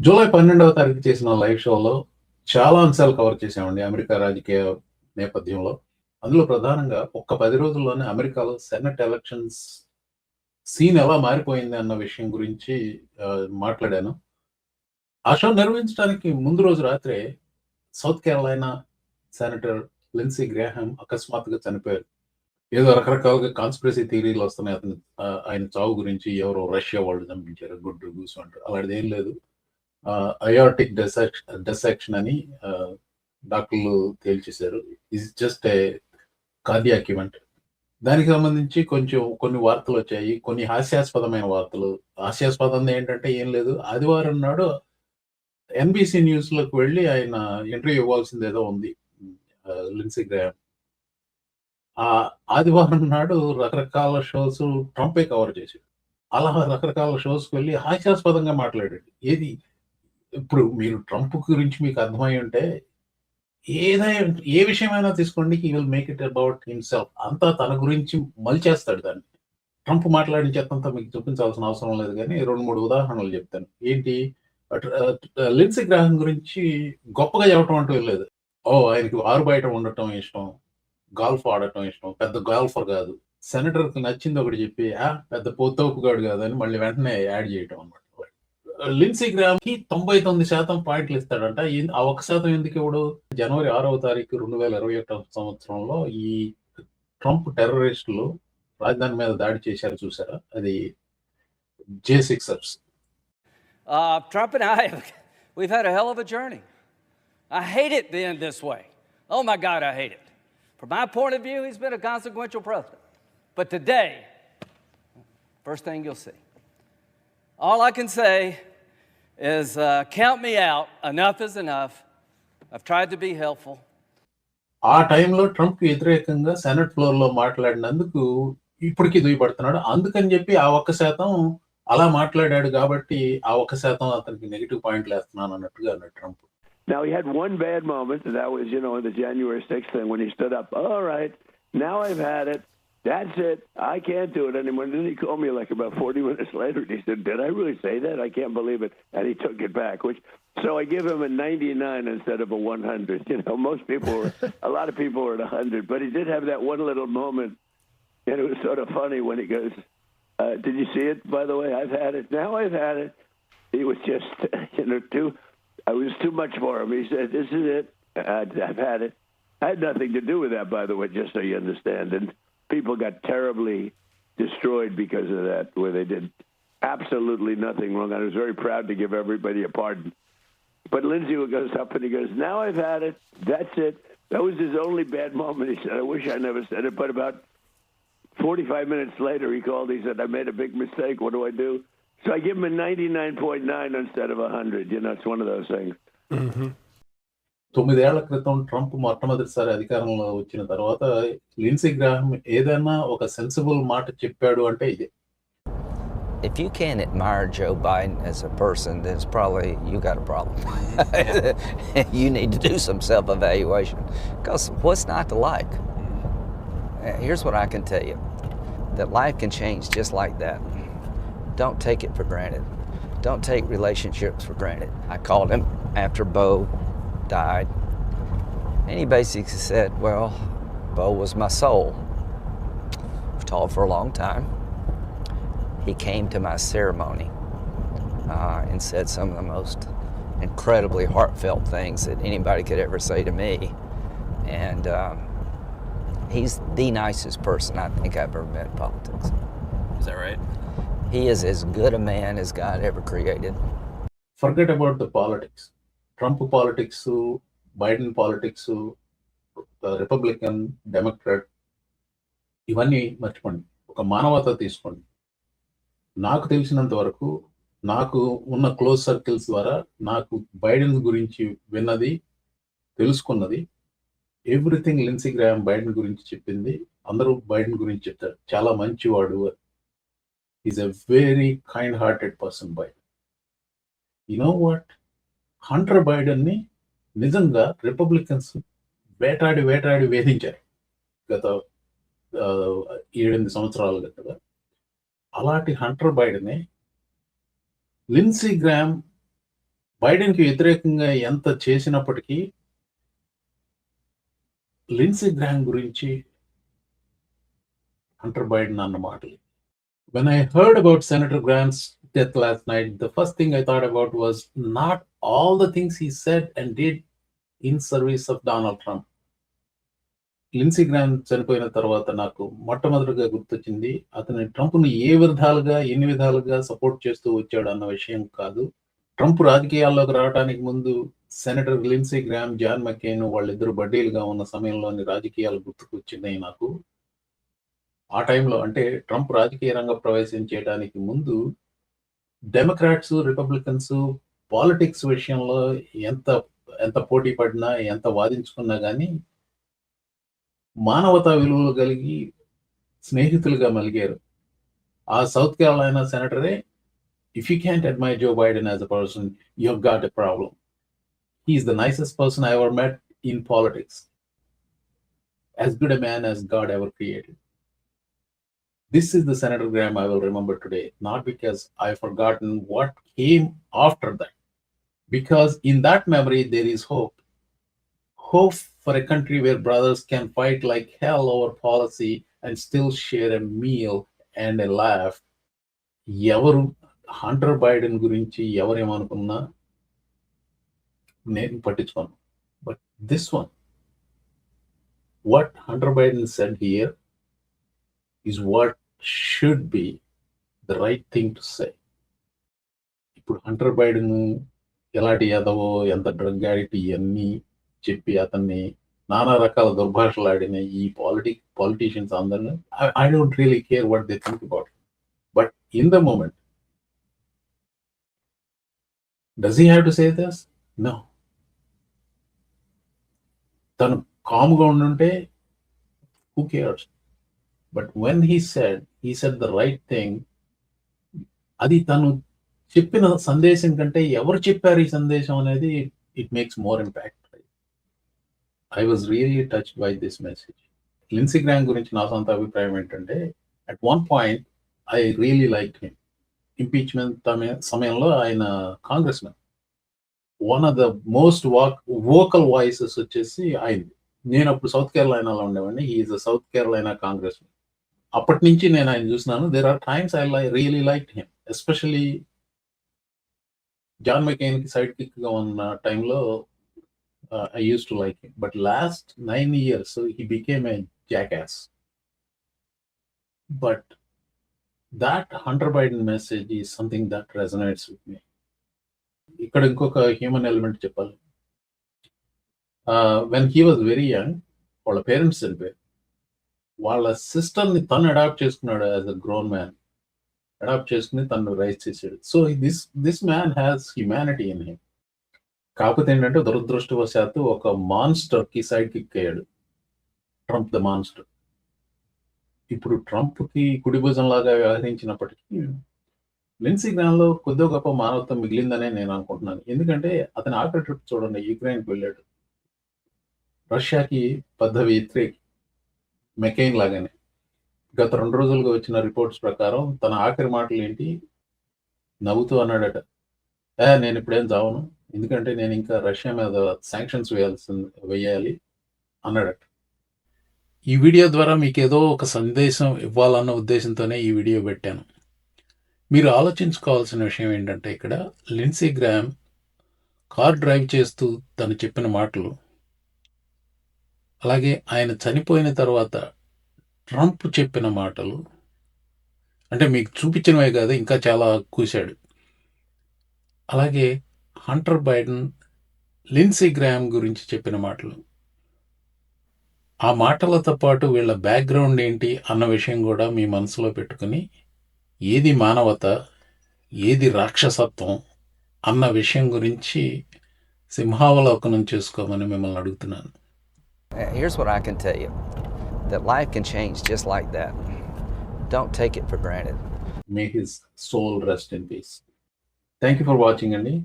July 12వ తారీఖు చేసిన live షోలో చాలా అంశాలు కవర్ చేశామండి అమెరికా రాజకీయ నేపథ్యంలో. అందులో ప్రధానంగా ఒక్క 10 రోజుల్లోనే అమెరికాలో సెనెట్ ఎలక్షన్స్ సీన్ ఎలా మారిపోయింది అన్న విషయం గురించి మాట్లాడాను. ఆ షో నిర్వహించడానికి ముందు రోజు రాత్రే సౌత్ కేరళైనా సెనేటర్ లిండ్సీ గ్రాహాం అకస్మాత్తుగా చనిపోయారు. ఏదో రకరకాలుగా కాన్స్పిరసీ థియరీలు వస్తున్నాయి ఆయన చావు గురించి. ఎవరో రష్యా వాళ్ళు చంపించారు, గుడ్డు గూసు అంటారు. అలాంటిదేం లేదు. అయార్టిక్ డిసెక్షన్ అని డాక్టర్లు తేల్చేశారు. It's just a cardiac event. దానికి సంబంధించి కొన్ని వార్తలు వచ్చాయి. కొన్ని హాస్యాస్పదమైన వార్తలు. హాస్యాస్పదం ఏంటంటే ఏం లేదు. ఆదివారం నాడు ఎన్బీసీ న్యూస్ లోకి వెళ్ళి ఆయన ఇంటర్వ్యూ ఇవ్వాల్సిందేదో ఉంది లిండ్సీ గ్రాహాం. ఆ ఆదివారం నాడు రకరకాల షోస్ ట్రంపే కవర్ చేశాడు. అలా రకరకాల షోస్కి వెళ్ళి హాస్యాస్పదంగా మాట్లాడాడు. ఏది ఇప్పుడు మీరు ట్రంప్ గురించి మీకు అర్థమై ఉంటే ఏ విషయమైనా తీసుకోండి, he will make it about himself. అంతా తన గురించి మలిచేస్తాడు దాన్ని. ట్రంప్ మాట్లాడిన చెత్తంతా మీకు చూపించాల్సిన అవసరం లేదు, కానీ 2-3 ఉదాహరణలు చెప్తాను. ఏంటి, లిండ్సీ గ్రాహాం గురించి గొప్పగా చెప్పడం అంటూ లేదు. ఆయనకి ఆరు బయట ఉండటం ఇష్టం, గాల్ఫ్ ఆడటం ఇష్టం, పెద్ద గాల్ఫర్ కాదు, సెనేటర్కి నచ్చింది ఒకటి చెప్పి పెద్ద పోతోపుగాడు కాదని మళ్ళీ వెంటనే యాడ్ చేయటం అనమాట. లిండ్సీ గ్రాహాం కి 99% పాయింట్లు ఇస్తాడంట. ఆ 1% ఎందుకు ఇవ్వడు? జనవరి 6వ తారీఖు 2021 సంవత్సరంలో ఈ ట్రంప్ టెర్రరిస్టులు రాజధాని మీద దాడి చేశారు చూసారా, అది J6ers. Trump and I, we've had a hell of a journey. I hate it being this way. Oh my God, I hate it. From my point of view, he's been a consequential president. But today, first thing you'll see, all I can say is count me out. Enough is enough. I've tried to be helpful. ఆ టైంలో Trump వ్యతిరేకంగా senate floor లో మాట్లాడినందుకు ఇప్పటికీ దుయ్యబడుతున్నాడు. అందుకని చెప్పి ఆ 1% అలా మాట్లాడాడు కాబట్టి ఆ 1% అతనికి నెగిటివ్ పాయింట్లు వేస్తున్నాను అన్నట్టుగా అన్నాడు Trump. Now, he had one bad moment, and that was, on the January 6th thing when he stood up. All right, now I've had it. That's it. I can't do it anymore. And then he called me like about 40 minutes later, and he said, did I really say that? I can't believe it. And he took it back, so I give him a 99 instead of a 100. Most people a lot of people were at 100, but he did have that one little moment, and it was sort of funny when he goes, did you see it, by the way? I've had it. Now I've had it. He was just, I was too much for him. He said, this is it. I've had it. I had nothing to do with that, by the way, just so you understand. And people got terribly destroyed because of that, where they did absolutely nothing wrong. I was very proud to give everybody a pardon. But Lindsey goes up and he goes, now I've had it. That's it. That was his only bad moment. He said, I wish I never said it. But about 45 minutes later, he called. He said, I made a big mistake. What do I do? So I give him a 99.9 instead of 100. It's one of those things. 9 ఏళ్ల క్రితం Trump మొట్టమొదటిసారి అధికారంలో వచ్చిన తర్వాత లిండ్సీ Graham ఏదైనా ఒక sensible మాట చెప్పాడు అంటే ఇదే. If you can't admire Joe Biden as a person, then it's probably you got a problem. You need to do some self-evaluation, because what's not to like? Here's what I can tell you, that life can change just like that. Don't take it for granted. Don't take relationships for granted. I called him after Bo died, and he basically said, well, Bo was my soul. We've talked for a long time. He came to my ceremony and said some of the most incredibly heartfelt things that anybody could ever say to me. And he's the nicest person I think I've ever met in politics. Is that right? He is as good a man as God ever created. Forget about the politics. Trump politics, Biden politics, Republican, Democrat, ఇవన్నీ మర్చిపోండి. ఒక మానవత తీసుకోండి. నాకు తెలిసినంత వరకు, నాకు ఉన్న క్లోజ్ సర్కిల్స్ ద్వారా నాకు బైడెన్ గురించి విన్నది, తెలుసుకున్నది, ఎవ్రీథింగ్ లిండ్సీ గ్రాహాం బైడెన్ గురించి చెప్పింది. అందరూ బైడెన్ గురించి చెప్తారు, చాలా మంచివాడు. Is a very kind hearted person Biden. You know what, Hunter బైడెన్ని నిజంగా రిపబ్లికన్స్ వేటాడి వేధించారు గత 7-8 సంవత్సరాలు కదా. అలాంటి హంటర్ బైడెనే లిండ్సీ గ్రాహాం బైడెన్కి వ్యతిరేకంగా ఎంత చేసినప్పటికీ లిండ్సీ గ్రాహం గురించి హంటర్ బైడెన్ అన్న మాటలు. When I heard about Senator Graham's death last night, the first thing I thought about was not all the things he said and did in service of Donald Trump. Lindsey Graham చనిపోయిన తర్వాత నాకు మొట్టమొదటిగా గుర్తొచ్చింది అతని ట్రంప్ను ఎన్ని విధాలుగా support చేస్తూ వచ్చాడు అన్న విషయం కాదు. ట్రంప్ రాజకీయాల్లోకి రావడానికి ముందు సెనేటర్ లిండ్సీ గ్రాహం, జాన్ మెక్కెయిన్ వాళ్ళిద్దరు బడ్డీలుగా ఉన్న సమయంలోని రాజకీయాలు గుర్తుకు వచ్చినాయి నాకు. ఆ టైంలో అంటే ట్రంప్ రాజకీయ రంగ ప్రవేశం చేయడానికి ముందు డెమోక్రాట్స్, రిపబ్లికన్స్ పాలిటిక్స్ విషయంలో ఎంత పోటీ పడినా, ఎంత వాదించుకున్నా కానీ మానవతా విలువలు కలిగి స్నేహితులుగా మలిగారు. ఆ సౌత్ కేరళైనా సెనేటరే, if you can't admire Joe Biden as a person, you have got a problem. He is the nicest person I ever met in politics. As good a man as God ever created. This is the Senator Graham I will remember today, not because I've forgotten what came after that. Because in that memory, there is hope. Hope for a country where brothers can fight like hell over policy and still share a meal and a laugh. ఎవరు Hunter Biden గురించి ఎవరేమనుకున్నా నేను పట్టించుకోను. But this one, what Hunter Biden said here is what should be the right thing to say. ఇప్పుడు Hunter Biden ఎలాంటి యాదవో, ఎంత drug యాడిక్ట్, ఇవన్నీ చెప్పి అతన్ని నానా రకాల దుర్భాషలాడిన ఈ politicians అందరినీ I don't really care what they think about it. But in the moment, does he have to say this? No. తను కామ్గా ఉండుంటే who cares? But when he said the right thing. అది తను చెప్పిన సందేశం కంటే ఎవరు చెప్పారు ఈ సందేశం అనేది it makes more impact. I was really touched by this message. Lindsey Graham గురించి నా సొంత అభిప్రాయం ఏంటంటే, at one point I really liked him. Impeachment సమయంలో ఆయన congressmen. One of the most vocal voices వచ్చేసి ఆయనది. నేను అప్పుడు సౌత్ కేరళైనాలో ఉండేవాడిని. He is a south Carolina congressmen. అప్పటి నుంచి నేను ఆయన చూసినాను. There are times I really like him, especially John McCain కి సైడ్ కిక్ గా ఉన్న టైంలో I used to like him. But last 9 years, so he became a jackass. But that Hunter Biden message is something that resonates with me. ఇక్కడ ఇంకొక human element చెప్పాలి. When he was very young, వాళ్ళ parents చనిపోయారు. వాళ్ళ సిస్టర్ని తను adopt చేసుకున్నాడు. As a grown man adopt చేసుకుని తను రైజ్ చేశాడు. So this man has humanity in him. కాకపోతే ఏంటంటే దురదృష్టవశాత్తు ఒక మాన్స్టర్ కి సైడ్ కిక్ అయ్యాడు, ట్రంప్ ద మాన్స్టర్. ఇప్పుడు ట్రంప్ కి కుడి భుజం లాగా వ్యవహరించినప్పటికీ లిండ్సీ గ్రాహంలో కొద్దిగా గొప్ప మానవత్వం మిగిలిందనే నేను అనుకుంటున్నాను. ఎందుకంటే అతని ఆఖరి ట్రిప్ చూడండి, యుక్రెయిన్కి వెళ్ళాడు. రష్యాకి పెద్ద వ్యతిరేకి, మెకెయిన్ లాగానే. గత 2 రోజులుగా వచ్చిన రిపోర్ట్స్ ప్రకారం తన ఆఖరి మాటలు ఏంటి, నవ్వుతూ అన్నాడట, నేను ఇప్పుడేం చావను, ఎందుకంటే నేను ఇంకా రష్యా మీద శాంక్షన్స్ వేయాలి అన్నాడట. ఈ వీడియో ద్వారా మీకు ఏదో ఒక సందేశం ఇవ్వాలన్న ఉద్దేశంతోనే ఈ వీడియో పెట్టాను. మీరు ఆలోచించుకోవాల్సిన విషయం ఏంటంటే, ఇక్కడ లిండ్సీ గ్రాహం కార్ డ్రైవ్ చేస్తూ తను చెప్పిన మాటలు, అలాగే ఆయన చనిపోయిన తర్వాత ట్రంప్ చెప్పిన మాటలు, అంటే మీకు చూపించినవే కాదు, ఇంకా చాలా కూశాడు. అలాగే హంటర్ బైడెన్ లిండ్సీ గ్రాహం గురించి చెప్పిన మాటలు, ఆ మాటలతో పాటు వీళ్ళ బ్యాక్గ్రౌండ్ ఏంటి అన్న విషయం కూడా మీ మనసులో పెట్టుకుని, ఏది మానవత, ఏది రాక్షసత్వం అన్న విషయం గురించి సింహావలోకనం చేసుకోమని మిమ్మల్ని అడుగుతున్నాను. Here's what I can tell you, that life can change just like that. Don't take it for granted. May his soul rest in peace. Thank you for watching, Andy.